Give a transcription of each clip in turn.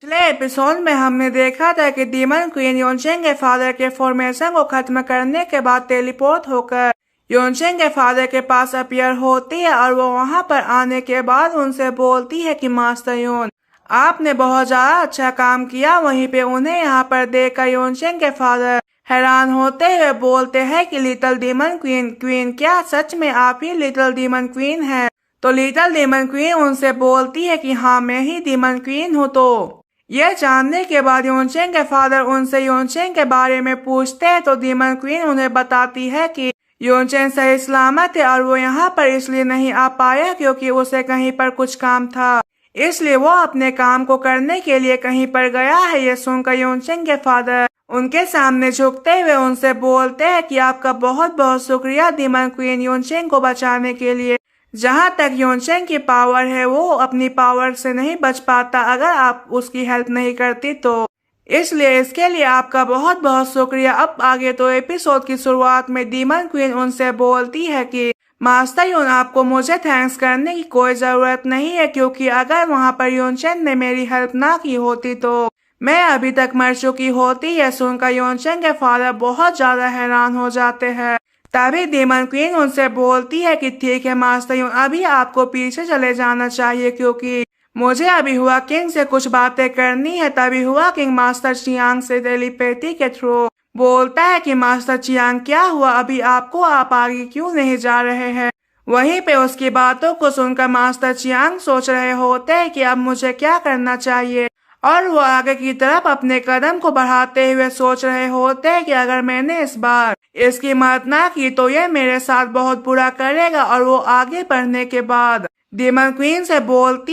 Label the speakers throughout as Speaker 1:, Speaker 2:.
Speaker 1: पिछले एपिसोड में हमने देखा था कि डीमन क्वीन योनचेंग के फादर के फॉर्मेशन को खत्म करने के बाद टेलीपोर्ट होकर योनचेंग के फादर के पास अपीयर होती है और वो वहां पर आने के बाद उनसे बोलती है कि मास्टर योन, आपने बहुत ज्यादा अच्छा काम किया। वहीं पे उन्हें यहाँ पर देखकर योनचेंग के फादर हैरान होते हुए बोलते हैं कि लिटिल डीमन क्वीन क्या सच में आप ही लिटिल डीमन क्वीन है? तो लिटिल डीमन क्वीन उनसे बोलती है कि हाँ, मैं ही डीमन क्वीन हूँ। तो यह जानने के बाद योनचेंग के फादर उनसे योनचेंग के बारे में पूछते हैं तो डीमन क्वीन उन्हें बताती है कि योनचेंग सही सलामत है और वो यहाँ पर इसलिए नहीं आ पाया क्योंकि उसे कहीं पर कुछ काम था, इसलिए वो अपने काम को करने के लिए कहीं पर गया है। ये सुनकर योनचेंग के फादर उनके सामने झुकते हुए उनसे बोलते हैं कि आपका बहुत बहुत शुक्रिया डीमन क्वीन योनचेंग को बचाने के लिए। जहाँ तक योनचेंग की पावर है वो अपनी पावर से नहीं बच पाता अगर आप उसकी हेल्प नहीं करती, तो इसलिए इसके लिए आपका बहुत बहुत शुक्रिया। अब आगे तो एपिसोड की शुरुआत में डीमन क्वीन उनसे बोलती है कि मास्टर योन, आपको मुझे थैंक्स करने की कोई जरूरत नहीं है क्योंकि अगर वहाँ पर योनचेंग ने मेरी हेल्प ना की होती तो मैं अभी तक मर चुकी होती। यह सुनकर योनचेंग के फादर बहुत ज्यादा हैरान हो जाते हैं। तभी डीमन क्वीन उनसे बोलती है कि ठीक है मास्टर योन, अभी आपको पीछे चले जाना चाहिए क्योंकि मुझे अभी हुआ किंग से कुछ बातें करनी है। तभी हुआ किंग मास्टर चियांग से टेलीपैथी के थ्रू बोलता है कि मास्टर चियांग क्या हुआ, अभी आपको आप आगे क्यों नहीं जा रहे हैं? वहीं पे उसकी बातों को सुनकर मास्टर चियांग सोच रहे होते हैं कि अब मुझे क्या करना चाहिए और वो आगे की तरफ अपने कदम को बढ़ाते हुए सोच रहे होते हैं कि अगर मैंने इस बार इसकी मदद ना की तो ये मेरे साथ बहुत बुरा करेगा। और वो आगे बढ़ने के बाद डीमन क्वीन से बोलते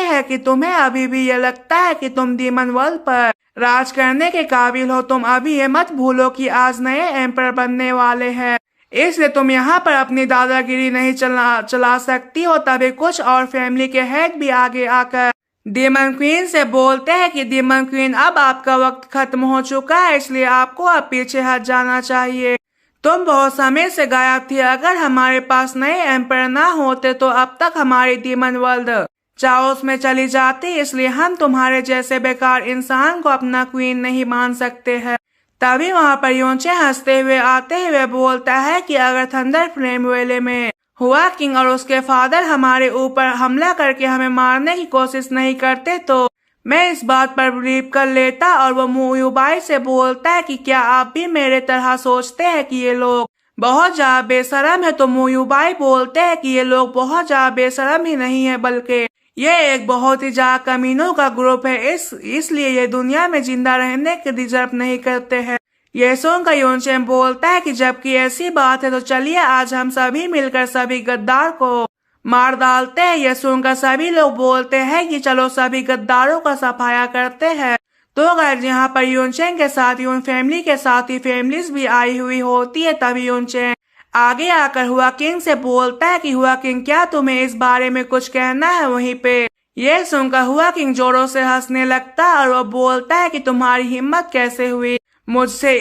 Speaker 1: हैं कि तुम्हें अभी भी ये लगता है कि तुम डीमन वर्ल्ड पर राज करने के काबिल हो। तुम अभी ये मत भूलो कि आज नए एम्पर बनने वाले हैं, इसलिए तुम यहाँ पर अपनी दादागिरी नहीं चला सकती हो। तभी कुछ और फैमिली के हेड भी आगे आकर डीमन क्वीन से बोलते हैं कि डीमन क्वीन, अब आपका वक्त खत्म हो चुका है, इसलिए आपको अब पीछे हट जाना चाहिए। तुम बहुत समय से गायब थी, अगर हमारे पास नए एम्पायर ना होते तो अब तक हमारी डीमन वर्ल्ड चाओस में चली जाती, इसलिए हम तुम्हारे जैसे बेकार इंसान को अपना क्वीन नहीं मान सकते हैं। तभी वहाँ पर योनचेंग हंसते हुए आते हुए बोलता है कि अगर थंडर फ्लेम वेले में हुआ किंग और उसके फादर हमारे ऊपर हमला करके हमें मारने की कोशिश नहीं करते तो मैं इस बात पर बिलीव कर लेता। और वो मुयुबाई से बोलता है कि क्या आप भी मेरे तरह सोचते हैं कि ये लोग बहुत ज्यादा बेशरम है? तो मुयुबाई बोलते हैं कि ये लोग बहुत ज्यादा बेशरम ही नहीं है बल्कि ये एक बहुत ही ज्यादा कमीनों का ग्रुप है, इसलिए ये दुनिया में जिंदा रहने के डिजर्व नहीं करते हैं। ये सुनकर योनचेंग बोलता है कि जबकि ऐसी बात है तो चलिए आज हम सभी मिलकर सभी गद्दार को मार डालते हैं। ये सुनकर सभी लोग बोलते हैं कि चलो सभी गद्दारों का सफाया करते हैं। तो गाइस यहाँ पर योनचेंग के साथ योन फैमिली के साथ ही फैमिलीज भी आई हुई होती है। तभी योनचेंग आगे आकर हुआ किंग से बोलता है कि हुआ किंग, क्या तुम्हें इस बारे में कुछ कहना है? वहीं पे ये सुनकर हुआ किंग जोरों से हंसने लगता है और वो बोलता है कि तुम्हारी हिम्मत कैसे हुई मुझसे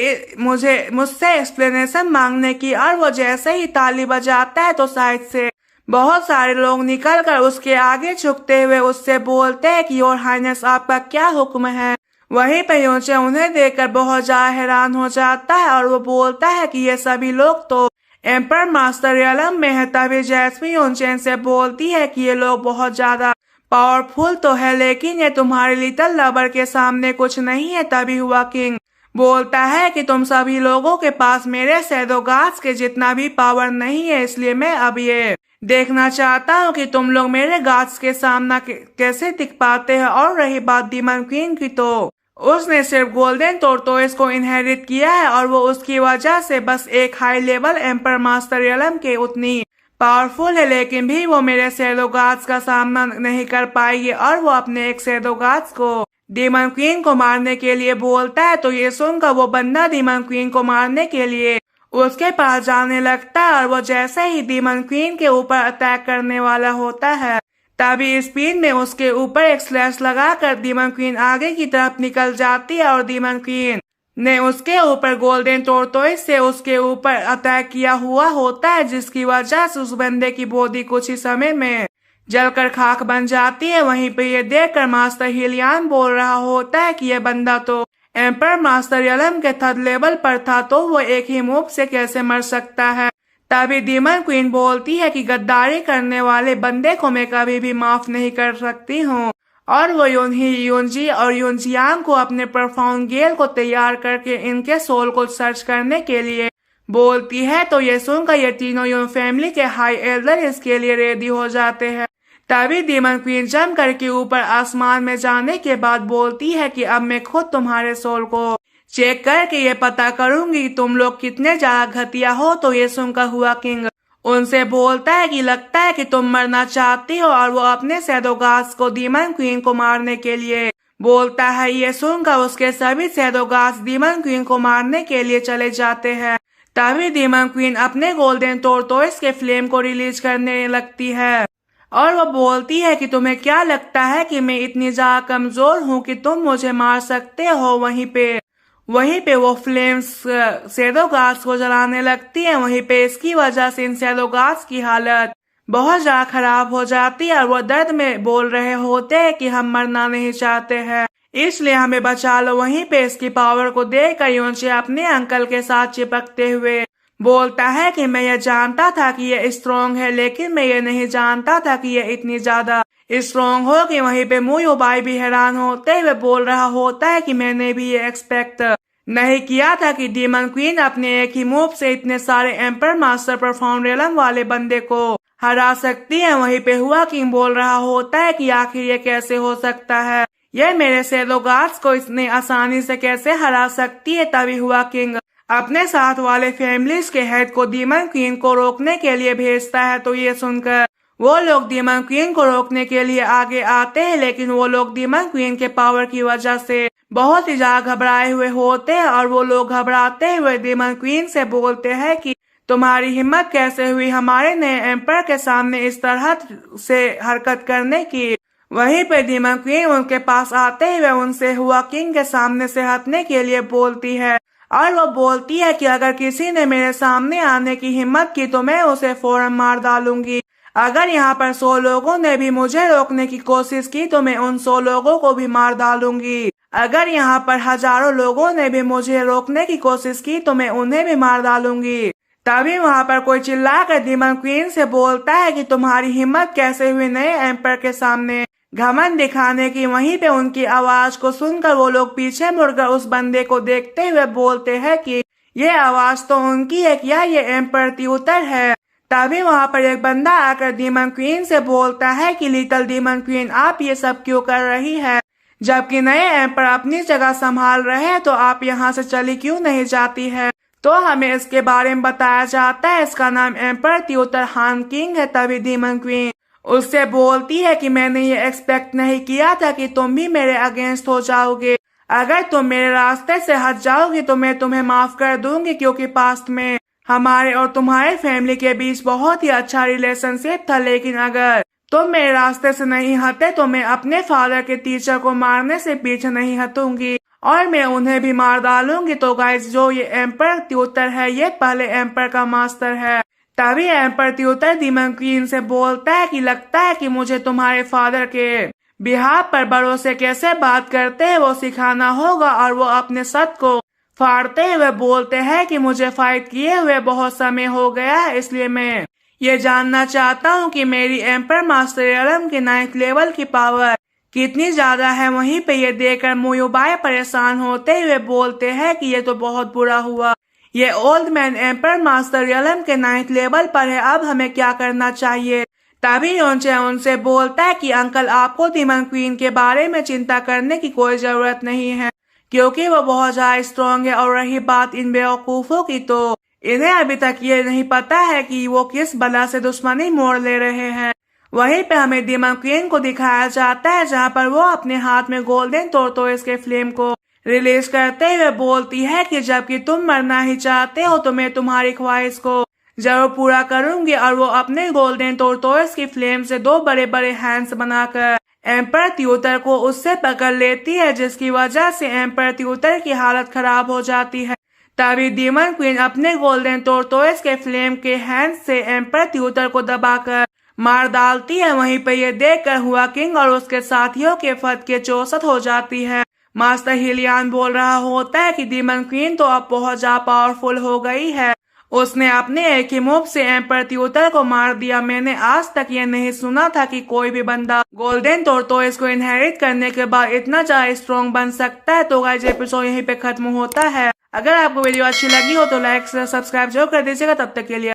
Speaker 1: एक्सप्लेनेशन मांगने की? और वो जैसे ही ताली बजाता है तो साइड से बहुत सारे लोग निकलकर उसके आगे झुकते हुए उससे बोलते हैं कि योर हाइनेस, आपका क्या हुक्म है? वहीं पे योनचेंग उन्हें देखकर बहुत ज्यादा हैरान हो जाता है और वो बोलता है कि ये सभी लोग तो एम्पर मास्टर रियलम में है। तभी जैस्मिन योनचेंग से बोलती है कि ये लोग बहुत ज्यादा पावरफुल तो है लेकिन ये तुम्हारे लिटिल लवर के सामने कुछ नहीं है। तभी हुआ किंग बोलता है कि तुम सभी लोगों के पास मेरे शैडो गार्ड्स के जितना भी पावर नहीं है, इसलिए मैं अब ये देखना चाहता हूँ कि तुम लोग मेरे गार्ड्स के सामना कैसे टिक पाते हैं। और रही बात डीमन क्वीन की, तो उसने सिर्फ गोल्डन टोरटोइस को इनहेरिट किया है और वो उसकी वजह से बस एक high level emperor master realm के उतनी पावरफुल है, लेकिन भी वो मेरे शैडो गार्ड्स का सामना नहीं कर पाएगी। और वो अपने एक शैडो गार्ड्स को डीमन क्वीन को मारने के लिए बोलता है। तो ये सुनकर वो बंदा डीमन क्वीन को मारने के लिए उसके पास जाने लगता है और वो जैसे ही डीमन क्वीन के ऊपर अटैक करने वाला होता है तभी स्पीड में उसके ऊपर एक स्लैश लगाकर डीमन क्वीन आगे की तरफ निकल जाती है और डीमन क्वीन ने उसके ऊपर गोल्डन टोरटोइस से उसके ऊपर अटैक किया हुआ होता है, जिसकी वजह से उस बंदे की बॉडी कुछ ही समय में जलकर खाक बन जाती है। वहीं पे ये देखकर मास्टर हिलियन बोल रहा होता है कि ये बंदा तो एम्पर मास्टर यलम के थर्ड लेवल पर था, तो वो एक ही मूव से कैसे मर सकता है। तभी डीमन क्वीन बोलती है कि गद्दारी करने वाले बंदे को मैं कभी भी माफ नहीं कर सकती हूँ। और वो यूनही, यूनजी और यूनजियांग को अपने परफॉर्म गेल को तैयार करके इनके सोल को सर्च करने के लिए बोलती है। तो ये सुनकर ये तीनों यून फैमिली के हाई एल्डर इसके लिए रेडी हो जाते हैं। तभी डीमन क्वीन जम करके ऊपर आसमान में जाने के बाद बोलती है कि अब मैं खुद तुम्हारे सोल को चेक करके ये पता करूंगी तुम लोग कितने ज्यादा घटिया हो। तो ये सुनकर हुआ किंग उनसे बोलता है कि लगता है कि तुम मरना चाहती हो, और वो अपने शैडोगार्ड्स को डीमन क्वीन को मारने के लिए बोलता है। ये सुनकर उसके सभी शैडोगार्ड्स डीमन क्वीन को मारने के लिए चले जाते हैं। तभी डीमन क्वीन अपने गोल्डन टोरटोइस के फ्लेम को रिलीज करने लगती है और वो बोलती है कि तुम्हें क्या लगता है कि मैं इतनी ज्यादा कमजोर हूँ कि तुम मुझे मार सकते हो। वहीं पे वो फ्लेम्स शैडोगार्ड्स को जलाने लगती है। वहीं पे इसकी वजह से इन शैडोगार्ड्स की हालत बहुत ज्यादा खराब हो जाती है और वो दर्द में बोल रहे होते हैं कि हम मरना नहीं चाहते हैं, इसलिए हमें बचा लो। वहीं पे इसकी पावर को देखकर यूनचे अपने अंकल के साथ चिपकते हुए बोलता है कि मैं ये जानता था कि ये स्ट्रॉन्ग है, लेकिन मैं ये नहीं जानता था कि ये इतनी ज्यादा स्ट्रॉन्ग होगी। वहीं पे मुयुबाई भी हैरान होते हुए बोल रहा होता है कि मैंने भी ये एक्सपेक्ट नहीं किया था कि डीमन क्वीन अपने एक ही मूव से इतने सारे एम्पर मास्टर परफॉर्म रेलम वाले बंदे को हरा सकती है। वहीं पे हुआ किंग बोल रहा होता है कि आखिर ये कैसे हो सकता है, ये मेरे शैडोगार्ड्स को इतनी आसानी से कैसे हरा सकती है। तभी हुआ किंग अपने साथ वाले फैमिलीज के हेड को डीमन क्वीन को रोकने के लिए भेजता है। तो ये सुनकर वो लोग डीमन क्वीन को रोकने के लिए आगे आते हैं, लेकिन वो लोग डीमन क्वीन के पावर की वजह से बहुत ही ज्यादा घबराए हुए होते हैं और वो लोग घबराते हुए डीमन क्वीन से बोलते हैं कि तुम्हारी हिम्मत कैसे हुई हमारे नए एम्पर के सामने इस तरह से हरकत करने की। वहीं पे डीमन क्वीन उनके पास आते हुए उनसे हुआ किंग के सामने से हटने के लिए बोलती है और वो बोलती है कि अगर किसी ने मेरे सामने आने की हिम्मत की तो मैं उसे फौरन मार डालूंगी। अगर यहाँ पर 100 लोगों ने भी मुझे रोकने की कोशिश की तो मैं उन 100 लोगों को भी मार डालूंगी। अगर यहाँ पर हजारों लोगों ने भी मुझे रोकने की कोशिश की तो मैं उन्हें भी मार डालूंगी। तभी वहाँ पर कोई चिल्लाकर डीमन क्वीन से बोलता है कि तुम्हारी हिम्मत कैसे हुई नए एम्पर के सामने घमंड दिखाने की। वहीं पे उनकी आवाज को सुनकर वो लोग पीछे मुड़कर उस बंदे को देखते हुए बोलते हैं कि ये आवाज तो उनकी है, क्या ये एम्पर ट्यूटर है। तभी वहाँ पर एक बंदा आकर डीमन क्वीन से बोलता है कि लिटिल डीमन क्वीन आप ये सब क्यों कर रही है, जबकि नए एम्पर अपनी जगह संभाल रहे हैं, तो आप यहाँ से चली क्यों नहीं जाती है। तो हमें इसके बारे में बताया जाता है इसका नाम एम्पर ट्यूटर हान किंग है। तभी डीमन क्वीन उससे बोलती है कि मैंने ये एक्सपेक्ट नहीं किया था कि तुम भी मेरे अगेंस्ट हो जाओगे। अगर तुम मेरे रास्ते से हट जाओगी तो मैं तुम्हें माफ कर दूंगी, क्योंकि पास्ट में हमारे और तुम्हारे फैमिली के बीच बहुत ही अच्छा रिलेशनशिप था। लेकिन अगर तुम मेरे रास्ते से नहीं हटे तो मैं अपने फादर के टीचर को मारने से पीछे नहीं हटूंगी और मैं उन्हें भी मार डालूंगी। तो गाइस, जो ये एम्पर ट्यूटर है ये पहले एम्पर का मास्टर है। तभी एम्पर ट्यूटर डीमन क्वीन से बोलता है कि लगता है कि मुझे तुम्हारे फादर के बिहार पर भरोसे कैसे बात करते हैं वो सिखाना होगा। और वो अपने सर को फाड़ते हुए बोलते हैं कि मुझे फाइट किए हुए बहुत समय हो गया है, इसलिए मैं ये जानना चाहता हूँ कि मेरी एम्पर मास्टर एलम के 9th लेवल की पावर कितनी ज्यादा है। वहीं पे ये देखकर मुयुबाई परेशान होते हुए बोलते हैं कि ये तो बहुत बुरा हुआ, ये ओल्ड मैन एम्पर मास्टर एलम के 9th लेवल पर है, अब हमें क्या करना चाहिए। तभी योंचे उनसे बोलता है कि अंकल आपको डीमन क्वीन के बारे में चिंता करने की कोई जरूरत नहीं है, क्योंकि वो बहुत ज्यादा स्ट्रॉन्ग है। और रही बात इन बेवकूफों की, तो इन्हें अभी तक ये नहीं पता है कि वो किस बला से दुश्मनी मोड़ ले रहे हैं। वहीं पे हमें डीमन क्वीन को दिखाया जाता है जहाँ पर वो अपने हाथ में गोल्डन टोरटोइस के फ्लेम को रिलीज करते हुए बोलती है कि जबकि तुम मरना ही चाहते हो तो मैं तुम्हारी ख्वाहिश को जरूर पूरा करूंगी। और वो अपने गोल्डन टोरटोइस की फ्लेम से 2 बड़े बड़े हैंड्स बनाकर एम्पर ट्यूटर को उससे पकड़ लेती है, जिसकी वजह से एम्पर ट्यूटर की हालत खराब हो जाती है। तभी डीमन क्वीन अपने गोल्डन टोरटोइस के फ्लेम के हैंड से एम्पर ट्यूटर को दबाकर मार डालती है। वहीं पे ये देखकर हुआ किंग और उसके साथियों के फट के चौसठ हो जाती है। मास्टर हिलियन बोल रहा होता है कि डीमन क्वीन तो अब बहुत ज्यादा पावरफुल हो गई है। उसने अपने एक ही मूव से एम्पर ट्यूटर को मार दिया। मैंने आज तक ये नहीं सुना था कि कोई भी बंदा गोल्डन टोरटोइस को इनहेरिट करने के बाद इतना ज्यादा स्ट्रॉन्ग बन सकता है। तो गाइस एपिसोड यहीं पे खत्म होता है। अगर आपको वीडियो अच्छी लगी हो तो लाइक सब्सक्राइब जरूर कर दीजिएगा। तब तक के लिए